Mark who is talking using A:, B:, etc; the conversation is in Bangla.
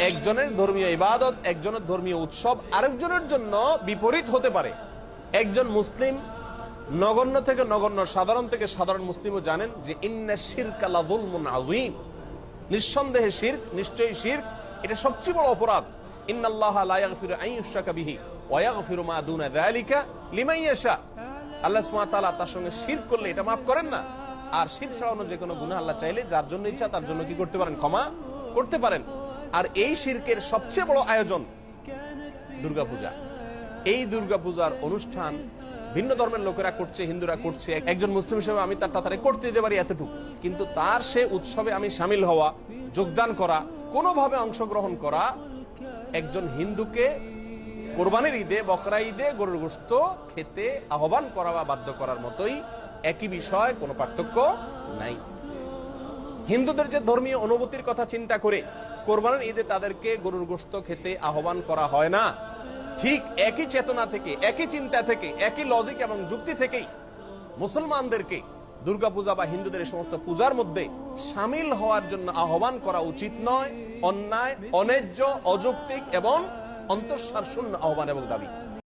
A: একজনের ধর্মীয় ইবাদত, একজনের ধর্মীয় উৎসব আরেকজনের জন্য বিপরীত হতে পারে। একজন মুসলিম নগণ্য থেকে নগণ্য, সাধারণ থেকে সাধারণ মুসলিমও জানেন যে ইন্না শিরকা লাযুলমুন আযীম, নিঃসন্দেহে শিরক, নিশ্চয়ই শিরক এটা সবচেয়ে বড় অপরাধ। ইন্নাল্লাহা লা ইয়াগফিরু আন ইউশরাকা বিহি ওয়া ইয়াগফিরু মা দুনা যালিকা লিমান ইয়াশা। আল্লাহ সুবহানাহু ওয়া তাআলা তার সঙ্গে শিরক করলে এটা মাফ করেন না। আর শিরক ছাড়ানো যে কোনো গুনাহ আল্লাহ চাইলে যার জন্য ইচ্ছা তার জন্য কি করতে পারেন? ক্ষমা করতে পারেন। আর এই শিরকের সবচেয়ে বড় আয়োজন দুর্গাপূজা। এই দুর্গাপূজার অনুষ্ঠান ভিন্ন ধর্মের লোকেরা করছে, হিন্দুরা করছে। একজন মুসলিম হিসেবে আমি তার তাড়াতাড়ি করতে দিতে পারি এতটুকু, কিন্তু তার সে উৎসবে আমি সামিল হওয়া, যোগদান করা, কোনোভাবে অংশগ্রহণ করা একজন হিন্দুকে কোরবানির ঈদে, বকরা ঈদে গরুর গোশত খেতে আহ্বান করা বা বাধ্য করার মতোই, একই বিষয়, কোনো পার্থক্য নাই। হিন্দুদের যে ধর্মীয় অনুভূতির কথা চিন্তা করে কোরবানির ঈদে তাদেরকে গরুর গোশত খেতে আহ্বান করা হয় না, ঠিক একই চেতনা থেকে, একই চিন্তা থেকে, একই লজিক এবং যুক্তি থেকেই মুসলমানদেরকে দুর্গাপূজা বা হিন্দুদের এই সমস্ত পূজার মধ্যে সামিল হওয়ার জন্য আহ্বান করা উচিত নয়, অন্যায়, অন্যায্য, অযৌক্তিক এবং অন্তঃসার শূন্য আহ্বান এবং দাবি।